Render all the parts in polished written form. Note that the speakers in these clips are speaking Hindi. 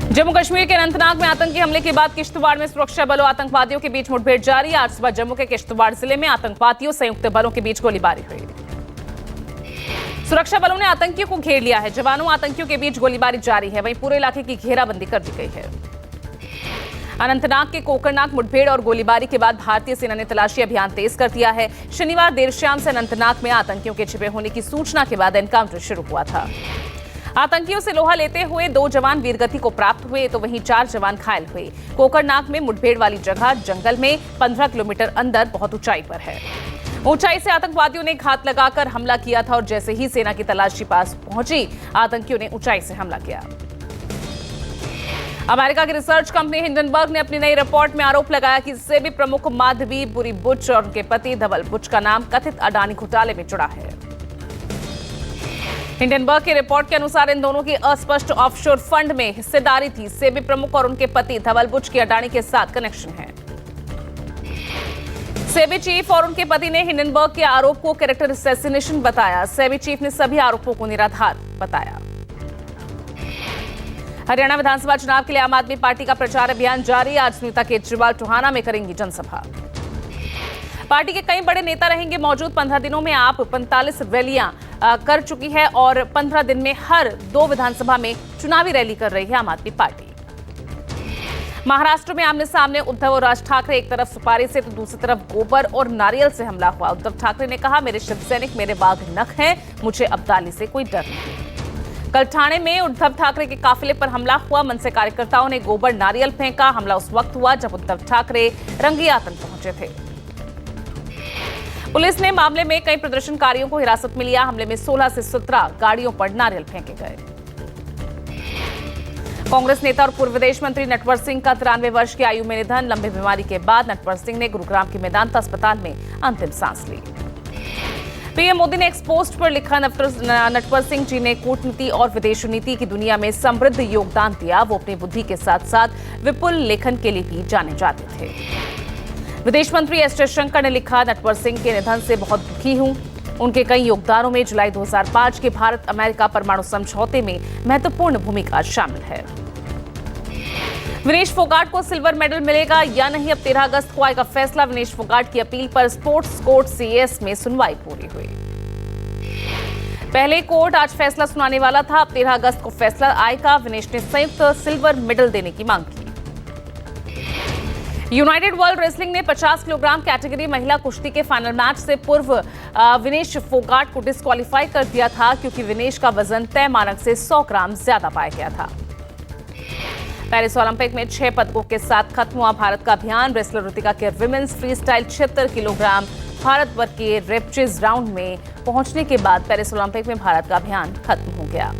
जम्मू कश्मीर के अनंतनाग में आतंकी हमले के बाद किश्तवाड़ में सुरक्षा बलों आतंकवादियों के बीच मुठभेड़ जारी। आज सुबह जम्मू के किश्तवाड़ जिले में आतंकवादियों संयुक्त बलों के बीच गोलीबारी हुई। सुरक्षा बलों ने आतंकियों को घेर लिया है। जवानों आतंकियों के बीच गोलीबारी जारी है। वहीं पूरे इलाके की घेराबंदी कर दी गई है। अनंतनाग के कोकरनाग मुठभेड़ और गोलीबारी के बाद भारतीय सेना ने तलाशी अभियान तेज कर दिया है। शनिवार देर शाम से अनंतनाग में आतंकियों के छिपे होने की सूचना के बाद एनकाउंटर शुरू हुआ था। आतंकियों से लोहा लेते हुए 2 जवान वीरगति को प्राप्त हुए तो वहीं 4 जवान घायल हुए। कोकरनाग में मुठभेड़ वाली जगह जंगल में 15 किलोमीटर अंदर बहुत ऊंचाई पर है। ऊंचाई से आतंकवादियों ने घात लगाकर हमला किया था और जैसे ही सेना की तलाशी पास पहुंची, आतंकियों ने ऊंचाई से हमला किया। अमेरिका की रिसर्च कंपनी हिंडनबर्ग ने अपनी नई रिपोर्ट में आरोप लगाया कि सेबी प्रमुख माधवी बुरी बुच और उनके पति धवल बुच का नाम कथित अडानी घोटाले में जुड़ा है। हिंडनबर्ग की रिपोर्ट के अनुसार इन दोनों की अस्पष्ट ऑफशोर फंड में हिस्सेदारी थी। सेबी प्रमुख और उनके पति धवल बुच की अडानी के साथ कनेक्शन है। सेबी चीफ और उनके पति ने हिंडनबर्ग के आरोप को कैरेक्टर असैसिनेशन बताया। सेबी चीफ ने सभी आरोपों को निराधार बताया। हरियाणा विधानसभा चुनाव के लिए आम आदमी पार्टी का प्रचार अभियान जारी। आज सुनीता केजरीवाल टोहाना में करेंगी जनसभा। पार्टी के कई बड़े नेता रहेंगे मौजूद। 15 दिनों में आप 45 रैलियां कर चुकी है और 15 दिन में हर 2 विधानसभा में चुनावी रैली कर रही है आम आदमी पार्टी। महाराष्ट्र में आमने सामने उद्धव और राज ठाकरे, एक तरफ सुपारी से तो दूसरी तरफ गोबर और नारियल से हमला हुआ। उद्धव ठाकरे ने कहा, मेरे शिवसैनिक मेरे वाघ नख हैं, मुझे अब्दाली से कोई डर नहीं। कल ठाणे में उद्धव ठाकरे के काफिले पर हमला हुआ। मनसे कार्यकर्ताओं ने गोबर नारियल फेंका। हमला उस वक्त हुआ जब उद्धव ठाकरे रंगी आतंक पहुंचे थे। पुलिस ने मामले में कई प्रदर्शनकारियों को हिरासत में लिया। हमले में 16 से 17 गाड़ियों पर नारियल फेंके गए। कांग्रेस नेता और पूर्व विदेश मंत्री नटवर सिंह का 93 वर्ष की आयु में निधन। लंबी बीमारी के बाद नटवर सिंह ने गुरुग्राम के मेदांता अस्पताल में अंतिम सांस ली। पीएम मोदी ने एक्स पोस्ट पर लिखा, नटवर सिंह जी ने कूटनीति और विदेश नीति की दुनिया में समृद्ध योगदान दिया। वो अपनी बुद्धि के साथ साथ विपुल लेखन के लिए भी जाने जाते थे। विदेश मंत्री एस जयशंकर ने लिखा, नटवर सिंह के निधन से बहुत दुखी हूं। उनके कई योगदानों में जुलाई 2005 के भारत अमेरिका परमाणु समझौते में महत्वपूर्ण भूमिका शामिल है। विनेश फोगाट को सिल्वर मेडल मिलेगा या नहीं, अब 13 अगस्त को आएगा फैसला। विनेश फोगाट की अपील पर स्पोर्ट्स कोर्ट सीएस में सुनवाई पूरी हुई। पहले कोर्ट आज फैसला सुनाने वाला था, अब 13 अगस्त को फैसला आएगा। विनेश ने संयुक्त सिल्वर मेडल देने की मांग की। यूनाइटेड वर्ल्ड रेसलिंग ने 50 किलोग्राम कैटेगरी महिला कुश्ती के फाइनल मैच से पूर्व विनेश फोगाट को डिस्क्वालीफाई कर दिया था, क्योंकि विनेश का वजन तय मानक से 100 ग्राम ज्यादा पाया गया था। पेरिस ओलंपिक में 6 पदकों के साथ खत्म हुआ भारत का अभियान। रेसलर ऋतिका के women's free style 76 kilogram Bharat वर्ग के रेपचेज राउंड में पहुंचने के बाद पेरिस ओलंपिक में भारत का अभियान खत्म हो गया।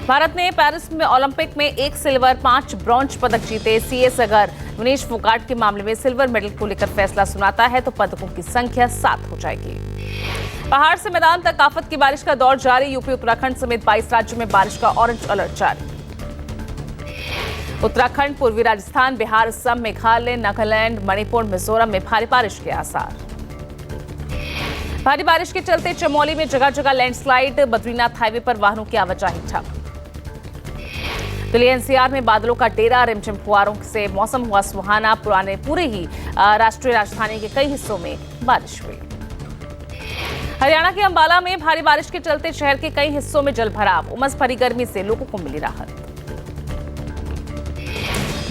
भारत ने पेरिस में ओलंपिक में 1 सिल्वर 5 ब्रॉन्ज पदक जीते। सीएस अगर विनेश फोगाट के मामले में सिल्वर मेडल को लेकर फैसला सुनाता है तो पदकों की संख्या 7 हो जाएगी। पहाड़ से मैदान तक आफत की बारिश का दौर जारी। यूपी उत्तराखंड समेत 22 राज्यों में बारिश का ऑरेंज अलर्ट जारी। उत्तराखंड, पूर्वी राजस्थान, बिहार, असम, मेघालय, नागालैंड, मणिपुर, मिजोरम में भारी बारिश के आसार। भारी बारिश के चलते चमोली में जगह जगह लैंडस्लाइड। बद्रीनाथ हाईवे पर वाहनों की आवाजाही ठप। दिल्ली एनसीआर में बादलों का डेरा। रिमझिम फुहारों से मौसम हुआ सुहाना। पूरे ही राष्ट्रीय राजधानी के कई हिस्सों में बारिश हुई। हरियाणा के अंबाला में भारी बारिश के चलते शहर के कई हिस्सों में जलभराव। उमस भरी गर्मी से लोगों को मिली राहत।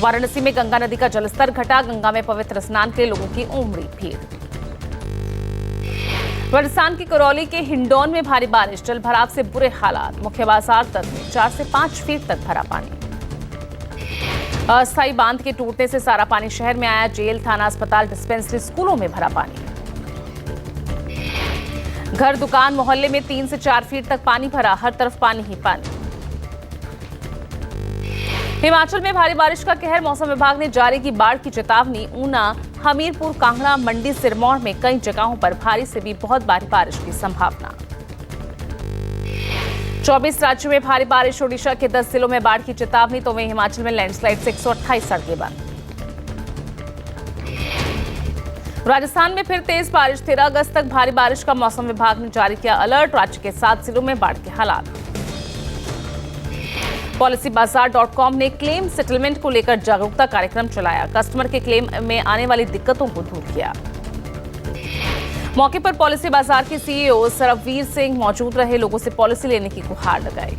वाराणसी में गंगा नदी का जलस्तर घटा। गंगा में पवित्र स्नान के लिए लोगों की उमड़ी भीड़। राजस्थान की करौली के हिंडौन में भारी बारिश। जलभराव से बुरे हालात। मुख्य बाजार तक में 4 से 5 फीट तक भरा पानी। अस्थायी बांध के टूटने से सारा पानी शहर में आया। जेल, थाना, अस्पताल, डिस्पेंसरी, स्कूलों में भरा पानी। घर, दुकान, मोहल्ले में 3 से 4 फीट तक पानी भरा। हर तरफ पानी ही पानी। हिमाचल में भारी बारिश का कहर। मौसम विभाग ने जारी की बाढ़ की चेतावनी। ऊना, हमीरपुर, कांगड़ा, मंडी, सिरमौर में कई जगहों पर भारी से भी बहुत भारी बारिश की संभावना। 24 राज्यों में भारी बारिश। ओडिशा के 10 जिलों में बाढ़ की चेतावनी तो वहीं हिमाचल में लैंडस्लाइड से 128 सड़कें बंद। राजस्थान में फिर तेज बारिश। 13 अगस्त तक भारी बारिश का मौसम विभाग ने जारी किया अलर्ट। राज्य के 7 जिलों में बाढ़ के हालात। PolicyBazaar.com ने क्लेम सेटलमेंट को लेकर जागरूकता कार्यक्रम चलाया। कस्टमर के क्लेम में आने वाली दिक्कतों को दूर किया। मौके पर पॉलिसी बाजार के सीईओ सरबवीर सिंह मौजूद रहे। लोगों से पॉलिसी लेने की गुहार लगाई।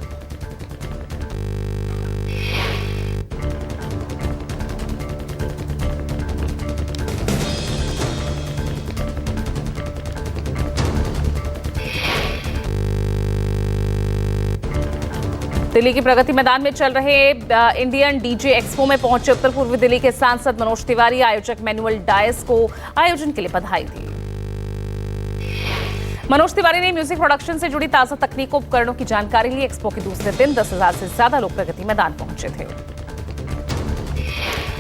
दिल्ली की प्रगति मैदान में चल रहे इंडियन डीजे एक्सपो में पहुंचे उत्तर पूर्वी दिल्ली के सांसद मनोज तिवारी। आयोजक मैनुअल डायस को आयोजन के लिए बधाई दी। मनोज तिवारी ने म्यूजिक प्रोडक्शन से जुड़ी ताजा तकनीकों उपकरणों की जानकारी ली। एक्सपो के दूसरे दिन 10,000 से ज्यादा लोग प्रगति मैदान पहुंचे थे।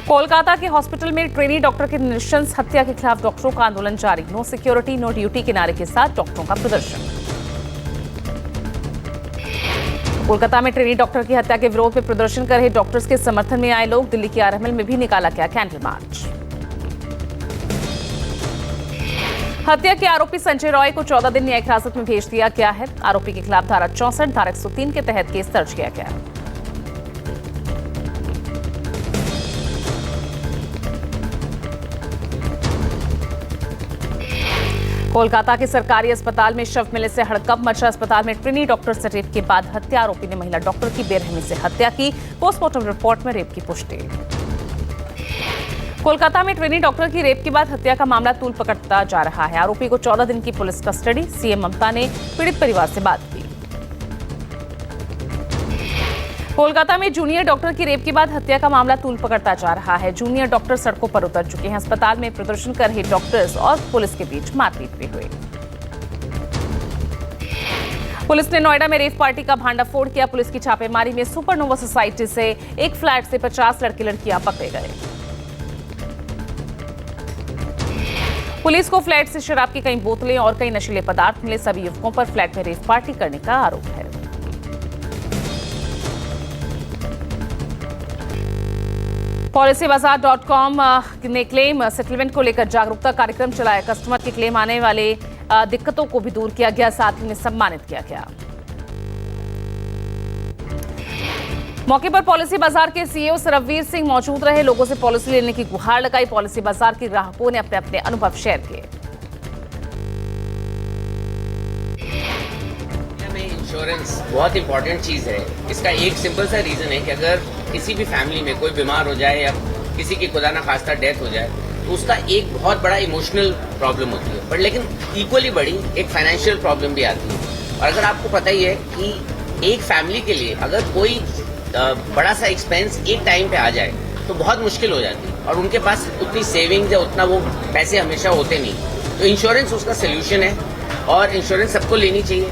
कोलकाता के हॉस्पिटल में ट्रेनी डॉक्टर की नृशंस हत्या के खिलाफ डॉक्टरों का आंदोलन जारी। नो सिक्योरिटी नो ड्यूटी के नारे के साथ डॉक्टरों का प्रदर्शन। कोलकाता में ट्रेनी डॉक्टर की हत्या के विरोध में प्रदर्शन कर रहे डॉक्टर्स के समर्थन में आए लोग। दिल्ली के आरएमएल में भी निकाला गया कैंडल मार्च। हत्या के आरोपी संजय रॉय को 14 दिन न्यायिक हिरासत में भेज दिया गया है। आरोपी के खिलाफ धारा 64, धारा 103 के तहत केस दर्ज किया गया। कोलकाता के सरकारी अस्पताल में शव मिलने से हड़कंप मचा। अस्पताल में ट्रेनी डॉक्टर से रेप के बाद हत्या। आरोपी ने महिला डॉक्टर की बेरहमी से हत्या की। पोस्टमार्टम रिपोर्ट में रेप की पुष्टि। कोलकाता में ट्रेनी डॉक्टर की रेप के बाद हत्या का मामला तूल पकड़ता जा रहा है। आरोपी को 14 दिन की पुलिस कस्टडी। सीएम ममता ने पीड़ित परिवार से बात की। कोलकाता में जूनियर डॉक्टर की रेप के बाद हत्या का मामला तूल पकड़ता जा रहा है। जूनियर डॉक्टर सड़कों पर उतर चुके हैं। अस्पताल में प्रदर्शन कर रहे डॉक्टर्स और पुलिस के बीच मारपीट भी हुई। पुलिस ने नोएडा में रेव पार्टी का भांडाफोड़ किया। पुलिस की छापेमारी में सुपरनोवा सोसाइटी से एक फ्लैट से 50 लड़के लड़कियां पकड़े गए। पुलिस को फ्लैट से शराब की कई बोतलें और कई नशीले पदार्थ मिले। सभी युवकों पर फ्लैट में रेव पार्टी करने का आरोप है। PolicyBazaar.com ने क्लेम सेटलमेंट को लेकर जागरूकता कार्यक्रम चलाया। कस्टमर के क्लेम आने वाले दिक्कतों को भी दूर किया गया। साथ ही उन्हें सम्मानित किया गया। मौके पर पॉलिसी बाजार के सीईओ सरबवीर सिंह मौजूद रहे। लोगों से पॉलिसी लेने की गुहार लगाई। पॉलिसी बाजार के ग्राहकों ने अपने अपने अनुभव शेयर किए। इंश्योरेंस बहुत इंपॉर्टेंट चीज़ है। इसका एक सिंपल सा रीज़न है कि अगर किसी भी फैमिली में कोई बीमार हो जाए या किसी की खुदा ना खास्ता डेथ हो जाए तो उसका एक बहुत बड़ा इमोशनल प्रॉब्लम होती है, बट लेकिन इक्वली बड़ी एक फाइनेंशियल प्रॉब्लम भी आती है। और अगर आपको पता ही है कि एक फैमिली के लिए अगर कोई बड़ा सा एक्सपेंस एक टाइम पे आ जाए तो बहुत मुश्किल हो जाती है और उनके पास उतनी सेविंग्स या उतना वो पैसे हमेशा होते नहीं। तो इंश्योरेंस उसका सोल्यूशन है और इंश्योरेंस सबको लेनी चाहिए।